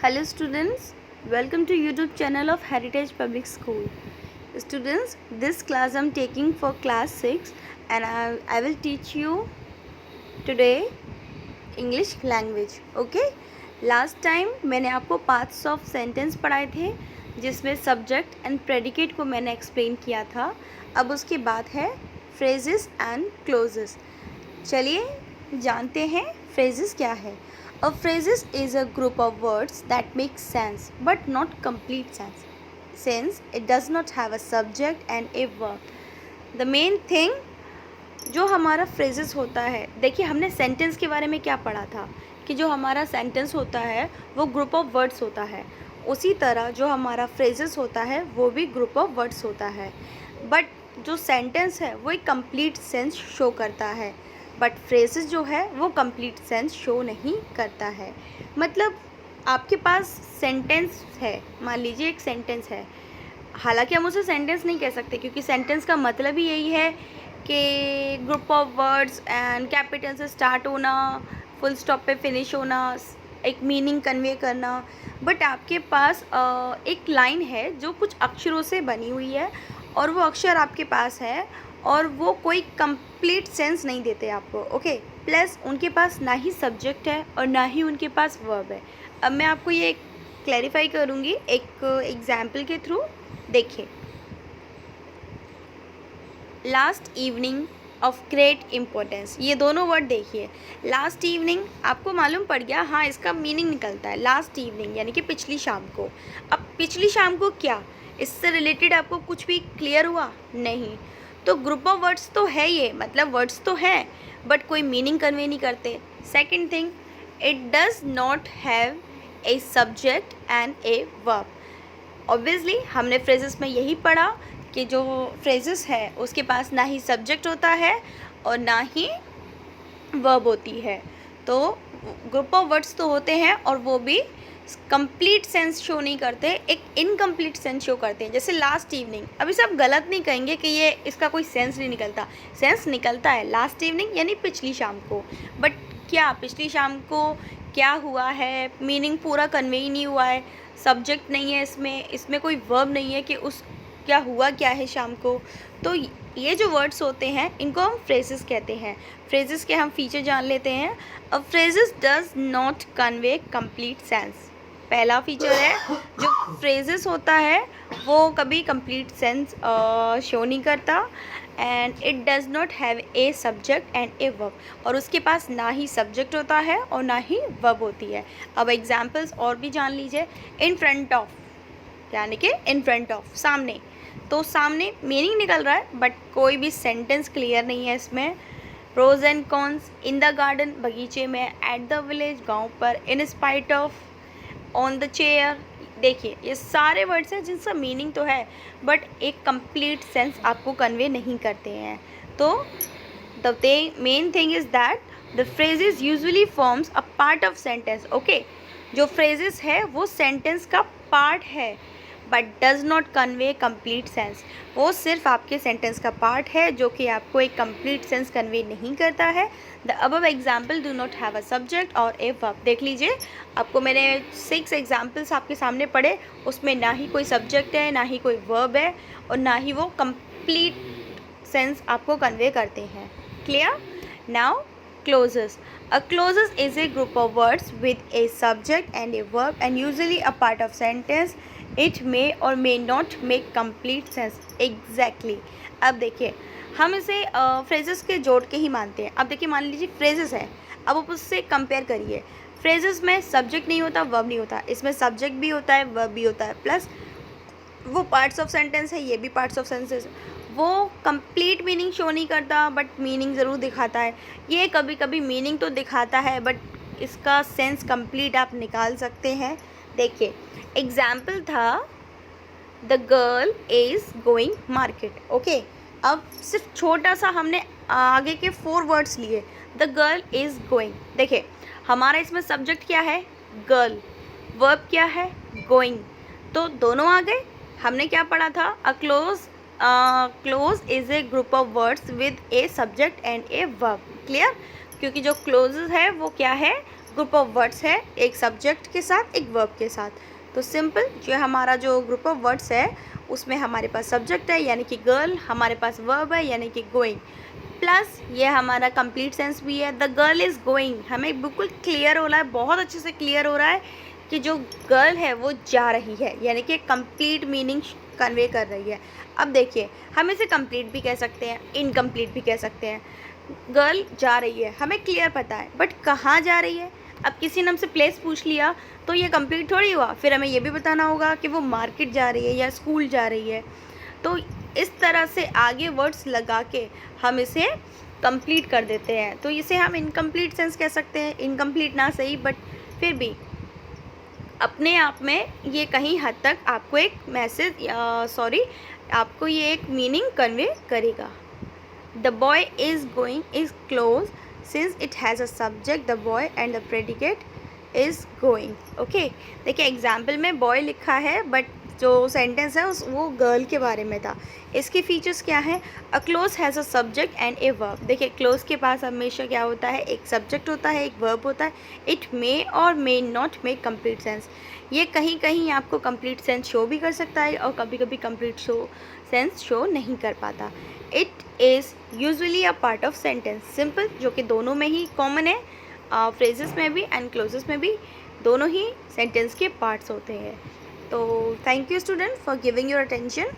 Hello students, welcome to YouTube channel of Heritage Public School. Students, this class I'm taking for class 6 and I will teach you today English language. Okay? Last time मैंने आपको parts of sentence पढ़ाए थे जिसमें subject and predicate को मैंने explain किया था. अब उसके बाद है फ्रेजेस एंड क्लोजेस. चलिए जानते हैं फ्रेजेस क्या है. A phrases is a group of words that make sense but not complete sense since it does not have a subject and a verb. The main thing जो हमारा phrases होता है, देखिए हमने sentence के बारे में क्या पढ़ा था कि जो हमारा sentence होता है वो group of words होता है. उसी तरह जो हमारा phrases होता है वो भी group of words होता है. But जो sentence है वो एक complete sense show करता है, बट फ्रेजेस जो है वो कंप्लीट सेंस शो नहीं करता है. मतलब आपके पास सेंटेंस है, मान लीजिए एक सेंटेंस है, हालांकि हम उसे सेंटेंस नहीं कह सकते क्योंकि सेंटेंस का मतलब ही यही है कि group of words and capital से स्टार्ट होना, फुल स्टॉप पे फिनिश होना, एक मीनिंग कन्वे करना. बट आपके पास एक लाइन है जो कुछ अक्षरों से बनी हुई है और वो अक्षर आपके पास है और वो कोई कंप्लीट सेंस नहीं देते आपको. ओके, प्लस उनके पास ना ही सब्जेक्ट है और ना ही उनके पास वर्ब है. अब मैं आपको ये क्लैरिफाई करूँगी एक एग्जाम्पल के थ्रू. देखिए, last evening of great importance, ये दोनों वर्ड देखिए. लास्ट इवनिंग आपको मालूम पड़ गया, हाँ इसका मीनिंग निकलता है लास्ट इवनिंग यानी कि पिछली शाम को. अब पिछली शाम को क्या, इससे रिलेटेड आपको कुछ भी क्लियर हुआ नहीं. तो ग्रुप ऑफ वर्ड्स तो है, ये मतलब वर्ड्स तो हैं बट कोई मीनिंग कन्वे नहीं करते. Second thing, it does not have a subject and a verb. Obviously हमने फ्रेजेस में यही पढ़ा कि जो फ्रेजेस है उसके पास ना ही सब्जेक्ट होता है और ना ही वर्ब होती है. तो ग्रुप ऑफ वर्ड्स तो होते हैं और वो भी कंप्लीट सेंस शो नहीं करते, एक इनकम्प्लीट सेंस शो करते हैं. जैसे लास्ट इवनिंग, अभी सब गलत नहीं कहेंगे कि ये इसका कोई सेंस नहीं निकलता. सेंस निकलता है लास्ट इवनिंग यानी पिछली शाम को, बट क्या पिछली शाम को क्या हुआ है, मीनिंग पूरा कन्वे ही नहीं हुआ है, सब्जेक्ट नहीं है इसमें कोई वर्ब नहीं है कि उस क्या हुआ क्या है शाम को. तो ये जो वर्ड्स होते हैं इनको हम फ्रेजेस कहते हैं. फ्रेजेस के हम फीचर जान लेते हैं. अब phrases does not convey complete sense. पहला फीचर है, जो फ्रेजेस होता है वो कभी कंप्लीट सेंस शो नहीं करता. And it does not have a subject and a verb, और उसके पास ना ही सब्जेक्ट होता है और ना ही वर्ब होती है. अब एग्जांपल्स और भी जान लीजिए. इन फ्रंट ऑफ यानी कि इन फ्रंट ऑफ, सामने. तो सामने मीनिंग निकल रहा है बट कोई भी सेंटेंस क्लियर नहीं है इसमें. Pros and cons, in the garden, बगीचे में, एट द विलेज, गाँव पर, in spite of, on the chair. देखिए ये सारे वर्ड्स हैं जिनका मीनिंग तो है बट एक कंप्लीट सेंस आपको कन्वे नहीं करते हैं. तो the main thing is that the phrases usually forms a part of sentence. Okay, जो फ्रेजेस है वो सेंटेंस का पार्ट है but does not convey complete sense. वो सिर्फ आपके सेंटेंस का पार्ट है जो कि आपको एक कंप्लीट सेंस कन्वे नहीं करता है. The above example do not have a subject और ए वर्ब. देख लीजिए, आपको मैंने 6 एग्जाम्पल्स आपके सामने पढ़े, उसमें ना ही कोई सब्जेक्ट है, ना ही कोई वर्ब है और ना ही वो कंप्लीट सेंस आपको कन्वे करते हैं. Clear? Now clauses. A clauses is a group of words with a subject and a verb and usually a part of sentence. It may or may not make complete sense. Exactly. अब देखिए, हम इसे phrases के जोड़ के ही मानते हैं. अब देखिए, मान लीजिए फ्रेजेस है, अब आप उससे कंपेयर करिए. फ्रेजेस में सब्जेक्ट नहीं होता, वर्ब नहीं होता. इसमें सब्जेक्ट भी होता है, वर्ब भी होता है, प्लस वो पार्ट्स ऑफ सेंटेंस है, ये भी पार्ट्स ऑफ सेंटेंस. वो कंप्लीट मीनिंग शो नहीं करता बट मीनिंग ज़रूर दिखाता है. ये कभी कभी मीनिंग तो दिखाता है बट इसका सेंस कंप्लीट आप निकाल सकते हैं. देखिए एग्जाम्पल था, the girl is going market. Okay, अब सिर्फ छोटा सा हमने आगे के 4 वर्ड्स लिए. The girl is going. देखिए हमारा इसमें सब्जेक्ट क्या है, गर्ल, वर्ब क्या है, गोइंग. तो दोनों आ गए. हमने क्या पढ़ा था, a close is a group of words with a subject and a verb. Clear? क्योंकि जो क्लोज है वो क्या है, ग्रुप ऑफ वर्ड्स है, एक सब्जेक्ट के साथ, एक वर्ब के साथ। तो सिंपल जो हमारा जो ग्रुप ऑफ वर्ड्स है उसमें हमारे पास सब्जेक्ट है यानी कि गर्ल, हमारे पास वर्ब है यानी कि गोइंग, प्लस ये हमारा कंप्लीट सेंस भी है, द गर्ल इज़ गोइंग। हमें बिल्कुल क्लियर हो रहा है, बहुत अच्छे से क्लियर हो रहा है कि जो गर्ल है वो जा रही है, यानी कि कंप्लीट मीनिंग कन्वे कर रही है। अब देखिए, हम इसे कंप्लीट भी कह सकते हैं, इनकम्प्लीट भी कह सकते हैं। गर्ल जा रही है, हमें क्लियर पता है, बट कहाँ जा रही है? अब किसी ने हमसे प्लेस पूछ लिया तो ये कंप्लीट थोड़ी हुआ, फिर हमें ये भी बताना होगा कि वो मार्केट जा रही है या स्कूल जा रही है। तो इस तरह से आगे वर्ड्स लगा के हम इसे कंप्लीट कर देते हैं, तो इसे हम इनकम्प्लीट सेंस कह सकते हैं। इनकम्प्लीट ना सही, बट फिर भी अपने आप में ये कहीं हद तक आपको एक मैसेज आपको ये एक मीनिंग कन्वे करेगा। The boy is going is close since it has a subject the boy and the predicate is going. Okay, देखिए एग्जाम्पल में बॉय लिखा है बट जो सेंटेंस है वो गर्ल के बारे में था। इसके फीचर्स क्या हैं? A close has a subject and a verb. देखिए क्लोज के पास हमेशा क्या होता है, एक सब्जेक्ट होता है, एक वर्ब होता है। इट मे और may not make complete sense. ये कहीं कहीं आपको कंप्लीट सेंस शो भी कर सकता है और कभी कभी कंप्लीट सेंस शो नहीं कर पाता। It is usually a part of sentence. Simple, जो कि दोनों में ही कॉमन है, फ्रेजेस में भी एंड क्लोजेस में भी, दोनों ही सेंटेंस के पार्ट्स होते हैं। तो thank you student for giving your attention.